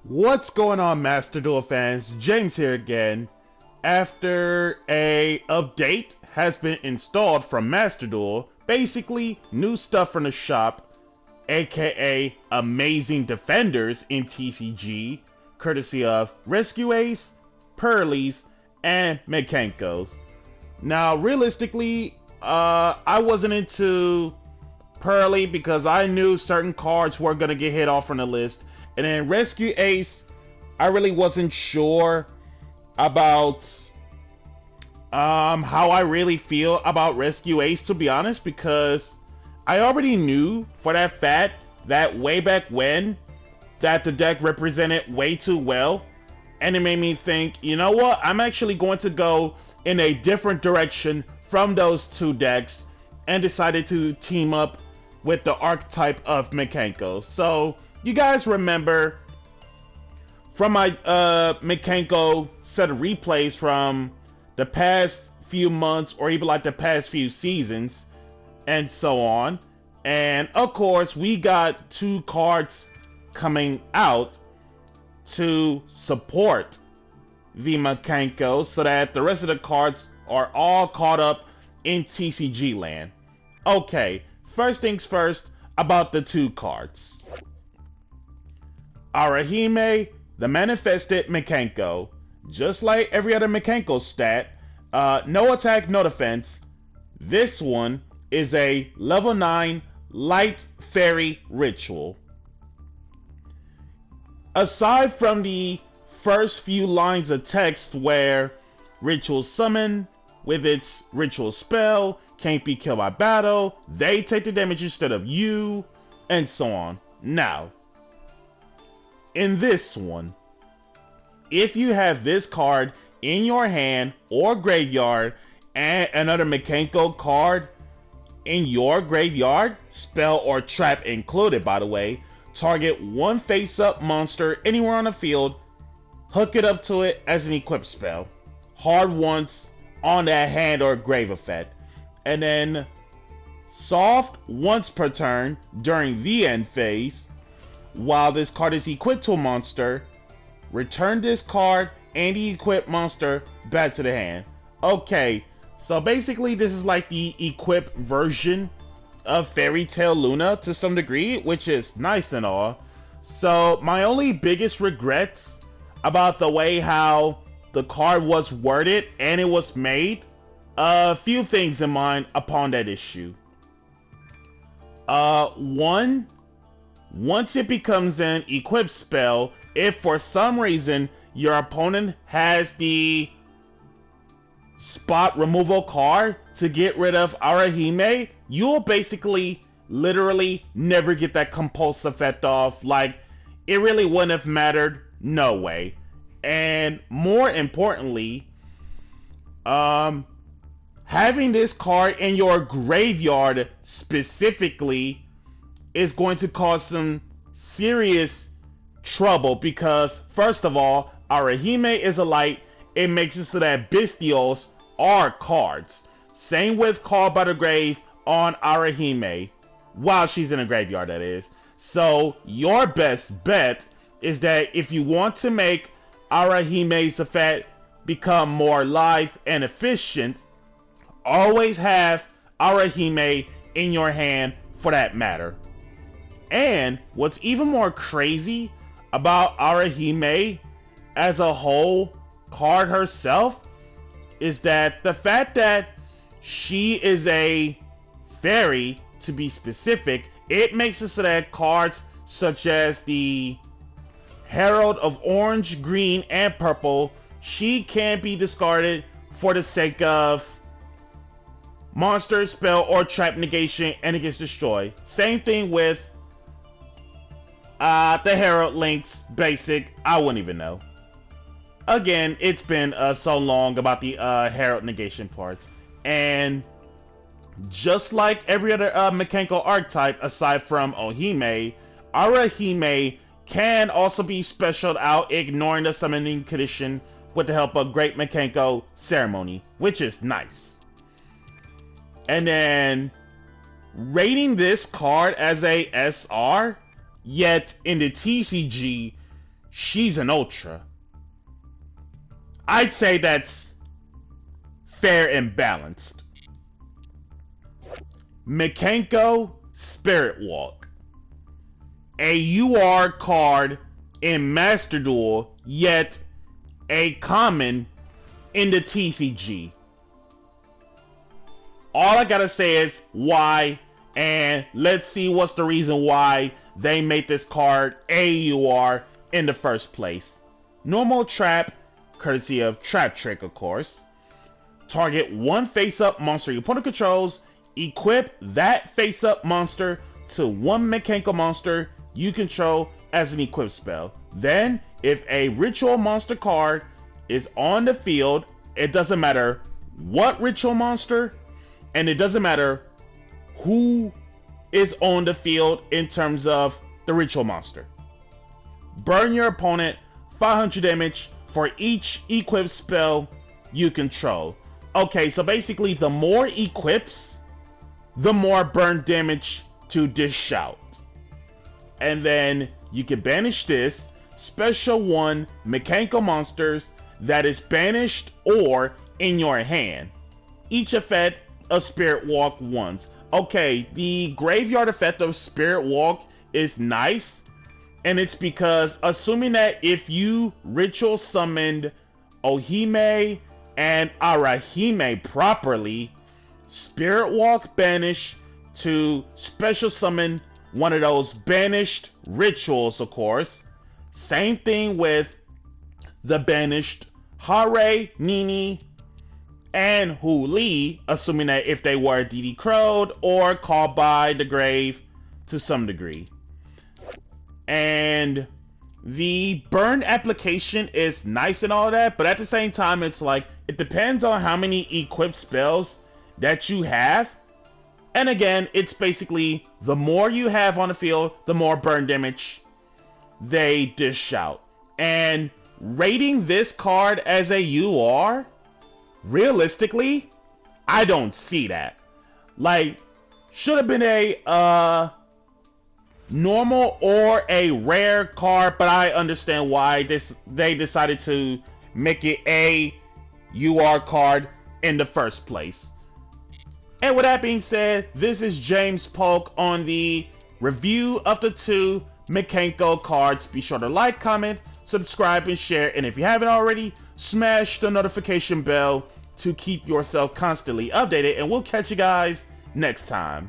What's going on, Master Duel fans? James here again. After a update has been installed from Master Duel, basically new stuff from the shop, aka amazing defenders in TCG, courtesy of Rescue Ace, Pearlies, and Mikankos. Now, realistically, I wasn't into Pearly because I knew certain cards were gonna get hit off from the list. And then Rescue Ace, I really wasn't sure about how I really feel about Rescue Ace, to be honest, because I already knew for that fact that way back when that the deck represented way too well. And it made me think, you know what, I'm actually going to go in a different direction from those two decks and decided to team up with the archetype of Mikanko. So you guys remember from my Mikanko set of replays from the past few months or even like the past few seasons and so on. And of course, we got two cards coming out to support the Mikanko so that the rest of the cards are all caught up in TCG land. Okay, first things first about the two cards. Arahime, the manifested Mikanko. Just like every other Mikanko stat, no attack, no defense. This one is a level 9 light fairy ritual. Aside from the first few lines of text where ritual summon with its ritual spell can't be killed by battle, they take the damage instead of you, and so on. Now, in this one, if you have this card in your hand or graveyard and another Mikanko card in your graveyard, spell or trap included by the way, target one face-up monster anywhere on the field, hook it up to it as an equipped spell. Hard once on that hand or grave effect. And then soft once per turn during the end phase. While this card is equipped to a monster, return this card and the equipped monster back to the hand. Okay, so basically this is like the equipped version of Fairy Tail Luna to some degree, which is nice and all. So my only biggest regrets about the way how the card was worded and it was made, a few things in mind upon that issue. One, once it becomes an equipped spell, if for some reason your opponent has the spot removal card to get rid of Arahime, you'll basically literally never get that compulse effect off. Like, it really wouldn't have mattered, no way. And more importantly, having this card in your graveyard specifically is going to cause some serious trouble because, first of all, Arahime is a light. It makes it so that Bestials are cards. Same with Call by the Grave on Arahime, while she's in a graveyard, that is. So your best bet is that if you want to make Arahime's effect become more live and efficient, always have Arahime in your hand for that matter. And what's even more crazy about Arahime as a whole card herself is that the fact that she is a fairy, to be specific, it makes it so that cards such as the Herald of Orange, Green, and Purple, she can be discarded for the sake of monster, spell, or trap negation and it gets destroyed. Same thing with the Herald Links basic, I wouldn't even know. Again, it's been so long about the Herald negation parts. And just like every other Mikanko archetype aside from Ohime, Arahime can also be specialed out, ignoring the summoning condition with the help of Great Mikanko Ceremony, which is nice. And then rating this card as a SR, yet in the TCG, she's an Ultra. I'd say that's fair and balanced. Mikanko Spiritwalk. A UR card in Master Duel, yet a common in the TCG. All I gotta say is why, and let's see what's the reason why they made this card AUR in the first place. Normal trap, courtesy of Trap Trick, of course. Target one face-up monster your opponent controls. Equip that face-up monster to one Mikanko monster you control as an equip spell. Then, if a ritual monster card is on the field, it doesn't matter what ritual monster, and it doesn't matter who is on the field in terms of the ritual monster. Burn your opponent 500 damage for each equip spell you control. Okay, so basically the more equips, the more burn damage to dish out. And then you can banish this special one Mikanko monsters that is banished or in your hand. Each effect of Spiritwalk once. Okay, the graveyard effect of Spiritwalk is nice, and it's because assuming that if you ritual summoned Arahime and Arahime properly, Spiritwalk banish to special summon one of those banished rituals, of course. Same thing with the banished Hare, Nini, and Huli, assuming that if they were DD crowed or called by the grave to some degree. And the burn application is nice and all that, but at the same time, it's like, it depends on how many equipped spells that you have. And again, it's basically the more you have on the field, the more burn damage they dish out. And rating this card as a UR, realistically, I don't see that. Like, should have been a normal or a rare card, but I understand why they decided to make it a UR card in the first place. And with that being said, this is James Polk on the review of the two Mikanko cards. Be sure to like, comment, subscribe, and share. And if you haven't already, smash the notification bell to keep yourself constantly updated. And we'll catch you guys next time.